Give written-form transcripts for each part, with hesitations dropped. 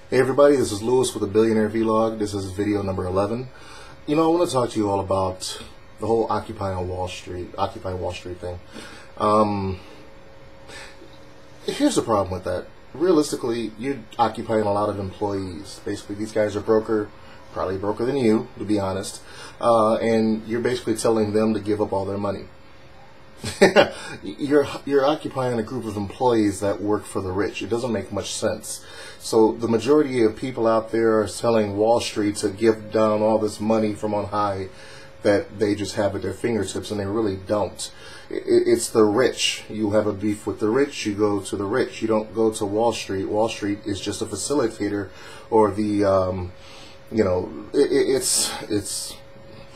Hey everybody, this is Lewis with the Billionaire Vlog. This is video number 11. I want to talk to you all about the whole Occupy Wall Street thing. Here's the problem with that. Realistically, you're occupying a lot of employees. Basically, these guys are probably broker than you, to be honest, and you're basically telling them to give up all their money. You're occupying a group of employees that work for the rich. It doesn't make much sense. So the majority of people out there are telling Wall Street to give down all this money from on high that they just have at their fingertips, and they really don't. It's the rich. You have a beef with the rich, you go to the rich. You don't go to Wall Street. Wall Street is just a facilitator, or the it's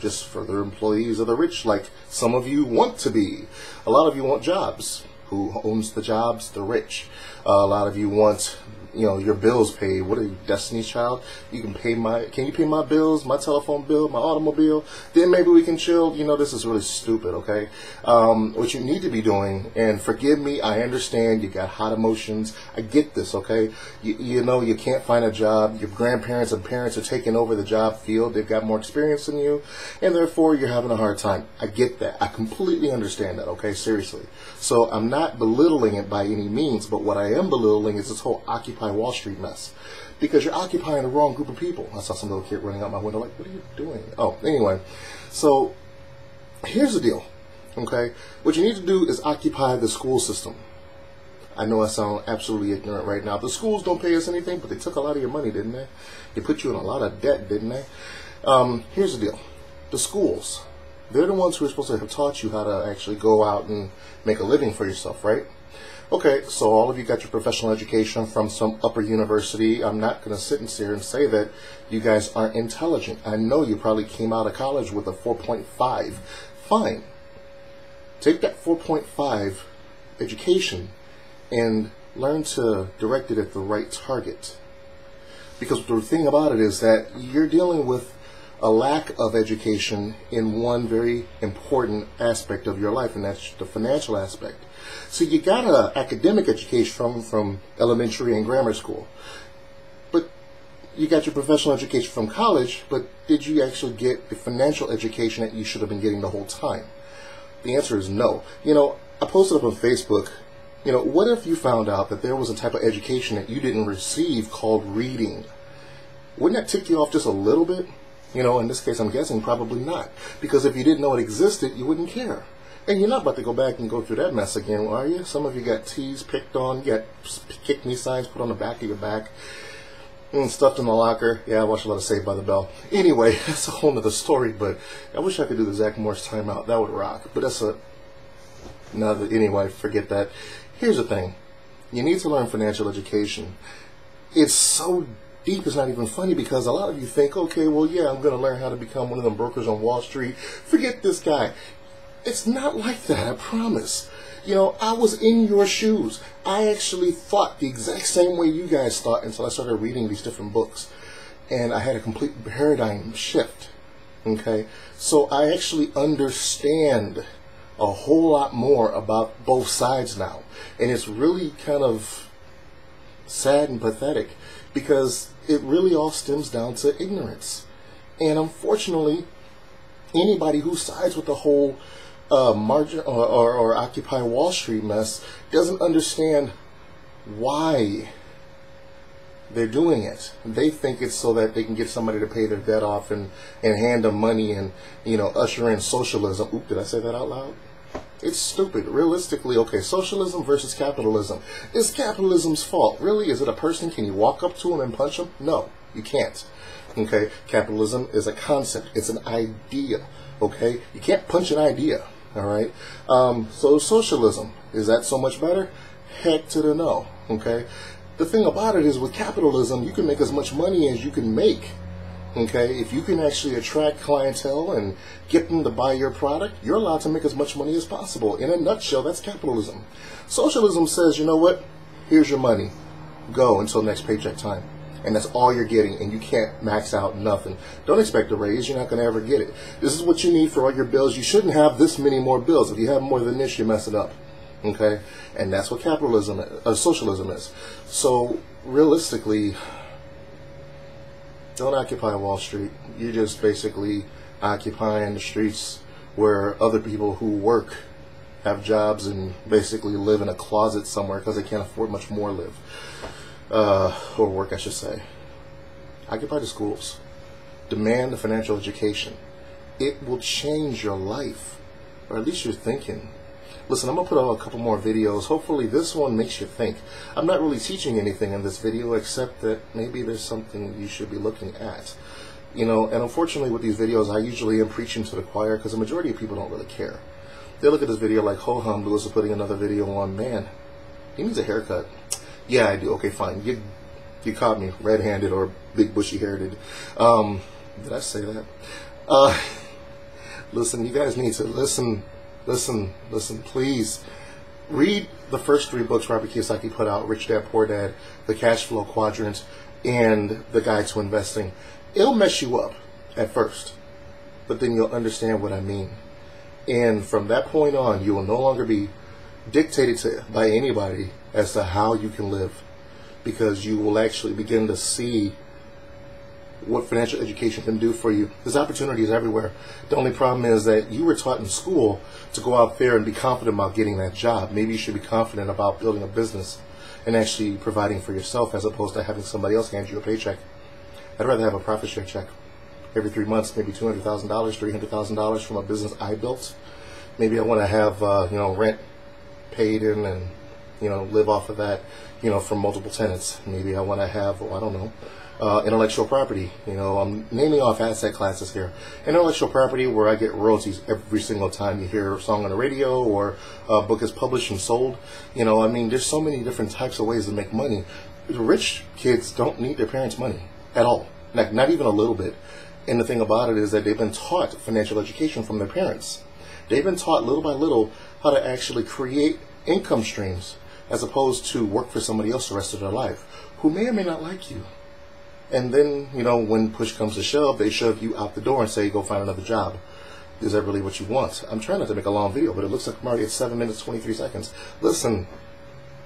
just for the employees of the rich, like some of you want to be. A lot of you want jobs. Who owns the jobs? The rich. A lot of you want, your bills paid. What are you, Destiny's Child? Can you pay my bills, my telephone bill, my automobile? Then maybe we can chill. This is really stupid, okay? What you need to be doing, and forgive me, I understand you got hot emotions. I get this, okay? You can't find a job. Your grandparents and parents are taking over the job field. They've got more experience than you, and therefore you're having a hard time. I get that. I completely understand that, okay? Seriously. So I'm not belittling it by any means, but what I am belittling is this whole Occupy Wall Street mess, because you're occupying the wrong group of people. I saw some little kid running out my window like, what are you doing? Oh, anyway, so here's the deal, okay? What you need to do is occupy the school system. I know I sound absolutely ignorant right now. The schools don't pay us anything, but they took a lot of your money, didn't they? They put you in a lot of debt, didn't they? Here's the deal. The schools, they're the ones who are supposed to have taught you how to actually go out and make a living for yourself, right? Okay, so all of you got your professional education from some upper university. I'm not going to sit here and say that you guys aren't intelligent. I know you probably came out of college with a 4.5. Fine. Take that 4.5 education and learn to direct it at the right target. Because the thing about it is that you're dealing with a lack of education in one very important aspect of your life, and that's the financial aspect. So you got an academic education from elementary and grammar school, but you got your professional education from college, but did you actually get the financial education that you should have been getting the whole time? The answer is no. I posted up on Facebook, what if you found out that there was a type of education that you didn't receive called reading? Wouldn't that tick you off just a little bit? In this case, I'm guessing probably not. Because if you didn't know it existed, you wouldn't care. And you're not about to go back and go through that mess again, are you? Some of you got teased, picked on, you got kick me signs put on the back of your back, and stuffed in the locker. Yeah, I watched a lot of Saved by the Bell. Anyway, that's a whole nother story, but I wish I could do the Zach Morris timeout. That would rock. But anyway, forget that. Here's the thing. You need to learn financial education. It's so deep, it's not even funny, because a lot of you think, okay, well, yeah, I'm going to learn how to become one of them brokers on Wall Street. Forget this guy. It's not like that, I promise. I was in your shoes. I actually thought the exact same way you guys thought until I started reading these different books. And I had a complete paradigm shift, okay? So I actually understand a whole lot more about both sides now. And it's really kind of sad and pathetic, because it really all stems down to ignorance. And unfortunately, anybody who sides with the whole margin or Occupy Wall Street mess doesn't understand why they're doing it. They think it's so that they can get somebody to pay their debt off and hand them money and usher in socialism. Oop, did I say that out loud? It's stupid. Realistically, okay, socialism versus capitalism. It's capitalism's fault. Really? Is it a person? Can you walk up to him and punch him? No, you can't. Okay, capitalism is a concept. It's an idea. Okay, you can't punch an idea. All right. So socialism, is that so much better? Heck to the no. Okay. The thing about it is, with capitalism, you can make as much money as you can make. Okay, if you can actually attract clientele and get them to buy your product, you're allowed to make as much money as possible. In a nutshell, that's capitalism. Socialism says, you know what? Here's your money. Go until next paycheck time. And that's all you're getting, and you can't max out nothing. Don't expect a raise. You're not going to ever get it. This is what you need for all your bills. You shouldn't have this many more bills. If you have more than this, you mess it up. Okay? And that's what socialism is. So realistically, don't occupy Wall Street. You're just basically occupying the streets where other people who work have jobs and basically live in a closet somewhere because they can't afford much more live. Or work, I should say. Occupy the schools. Demand a financial education. It will change your life, or at least your thinking. Listen, I'm going to put out a couple more videos. Hopefully this one makes you think. I'm not really teaching anything in this video except that maybe there's something you should be looking at. You know, and unfortunately with these videos, I usually am preaching to the choir because the majority of people don't really care. They look at this video like, ho-hum, Lewis is putting another video on. Man, he needs a haircut. Yeah, I do. Okay, fine. You caught me red-handed or big bushy-haired. Did I say that? Listen, you guys need to listen, please. Read the first 3 books Robert Kiyosaki put out, Rich Dad, Poor Dad, The Cash Flow Quadrant, and The Guide to Investing. It'll mess you up at first, but then you'll understand what I mean. And from that point on, you will no longer be dictated to by anybody as to how you can live, because you will actually begin to see what financial education can do for you. There's opportunities everywhere. The only problem is that you were taught in school to go out there and be confident about getting that job. Maybe you should be confident about building a business and actually providing for yourself as opposed to having somebody else hand you a paycheck. I'd rather have a profit share check every 3 months, maybe $200,000, $300,000 from a business I built. Maybe I want to have rent paid in and live off of that, from multiple tenants. Maybe I want to have, I don't know, intellectual property. I'm naming off asset classes here. Intellectual property where I get royalties every single time you hear a song on the radio or a book is published and sold. There's so many different types of ways to make money. The rich kids don't need their parents' money at all, not even a little bit. And the thing about it is that they've been taught financial education from their parents. They've been taught little by little how to actually create income streams as opposed to work for somebody else the rest of their life who may or may not like you. And then, when push comes to shove, they shove you out the door and say, go find another job. Is that really what you want? I'm trying not to make a long video, but it looks like I'm already at 7 minutes, 23 seconds. Listen.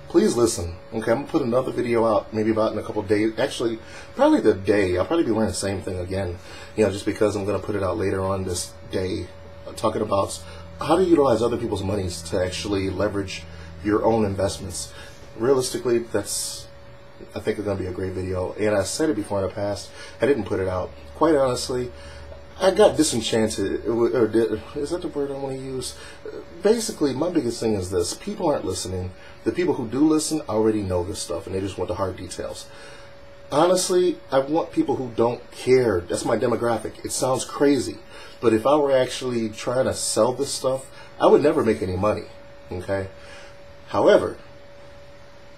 Please listen. Okay, I'm going to put another video out maybe about in a couple of days. Actually, probably the day. I'll probably be wearing the same thing again, just because I'm going to put it out later on this day, talking about how to utilize other people's monies to actually leverage your own investments. Realistically, I think it's going to be a great video. And I said it before in the past. I didn't put it out. Quite honestly, I got disenchanted. Is that the word I want to use? Basically, my biggest thing is this. People aren't listening. The people who do listen already know this stuff, and they just want the hard details. Honestly, I want people who don't care. That's my demographic. It sounds crazy, but if I were actually trying to sell this stuff, I would never make any money, okay? However,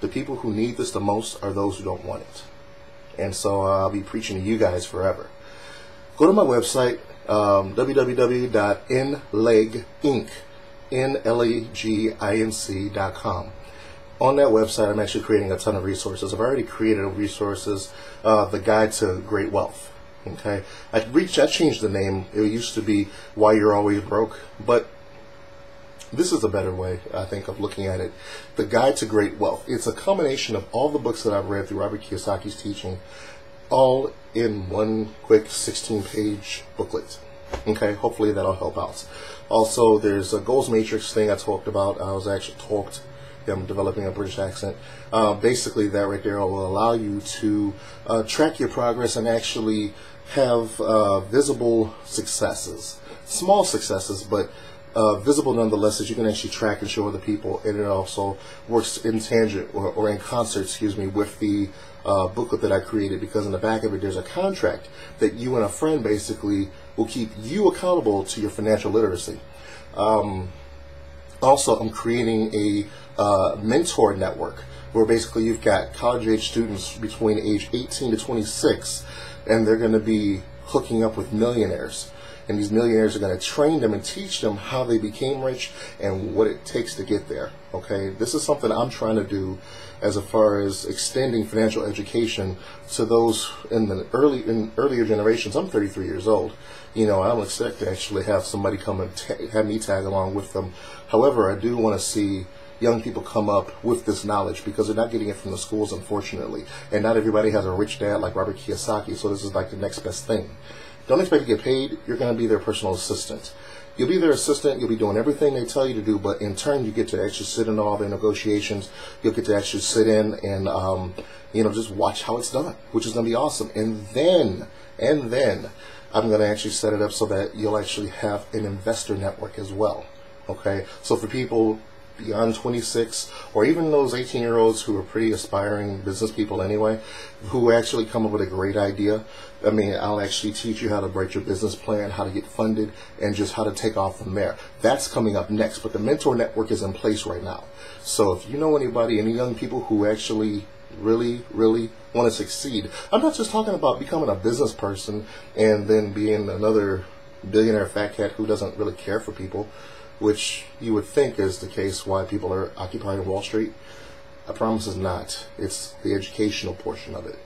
the people who need this the most are those who don't want it. And so I'll be preaching to you guys forever. Go to my website, www.nleginc.com. On that website, I'm actually creating a ton of resources. I've already created resources, the Guide to Great Wealth. Okay, I changed the name. It used to be Why You're Always Broke, but this is a better way, I think, of looking at it. The Guide to Great Wealth. It's a combination of all the books that I've read through Robert Kiyosaki's teaching, all in one quick 16-page booklet. Okay, hopefully that'll help out. Also, there's a goals matrix thing I talked about. I'm developing a British accent. Basically, that right there will allow you to track your progress and actually have visible successes. Small successes, but visible nonetheless, that you can actually track and show other people. And it also works in tangent or in concert, with the booklet that I created, because in the back of it, there's a contract that you and a friend basically will keep you accountable to your financial literacy. Also, I'm creating a mentor network where basically you've got college-age students between age 18 to 26, and they're going to be hooking up with millionaires. And these millionaires are going to train them and teach them how they became rich and what it takes to get there. Okay, this is something I'm trying to do as far as extending financial education to those in the earlier generations. I'm 33 years old. I don't expect to actually have somebody come and have me tag along with them. However, I do want to see young people come up with this knowledge, because they're not getting it from the schools, unfortunately. And not everybody has a rich dad like Robert Kiyosaki, so this is like the next best thing. Don't expect to get paid. You're going to be their personal assistant. You'll be their assistant. You'll be doing everything they tell you to do, but in turn, you get to actually sit in all their negotiations. You'll get to actually sit in and, just watch how it's done, which is going to be awesome. And then I'm going to actually set it up so that you'll actually have an investor network as well. Okay, so for people beyond 26, or even those 18-year-olds who are pretty aspiring business people anyway, who actually come up with a great idea, I mean, I'll actually teach you how to write your business plan, how to get funded, and just how to take off from there. That's coming up next, but the mentor network is in place right now. So if you know anybody, any young people who actually really want to succeed, I'm not just talking about becoming a business person and then being another billionaire fat cat who doesn't really care for people, which you would think is the case why people are occupying Wall Street. I promise it's not. It's the educational portion of it.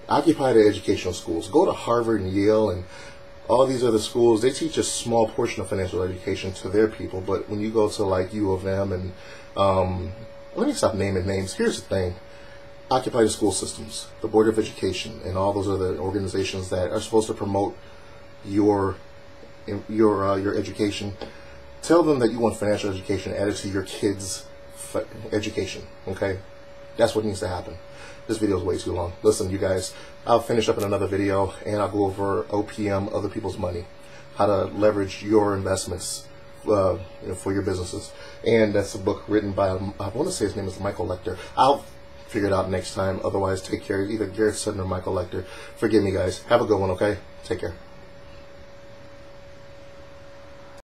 Occupy the educational schools. Go to Harvard and Yale and all these other schools. They teach a small portion of financial education to their people, but when you go to like U of M and let me stop naming names. Here's the thing. Occupy the school systems, the Board of Education, and all those other organizations that are supposed to promote your education. Tell them that you want financial education added to your kids' education, okay? That's what needs to happen. This video is way too long. Listen, you guys, I'll finish up in another video, and I'll go over OPM, other people's money, how to leverage your investments for your businesses. And that's a book written by, I want to say his name is Michael Lecter. I'll figure it out next time. Otherwise, take care. Either Garrett Sutton or Michael Lecter. Forgive me, guys. Have a good one, okay? Take care.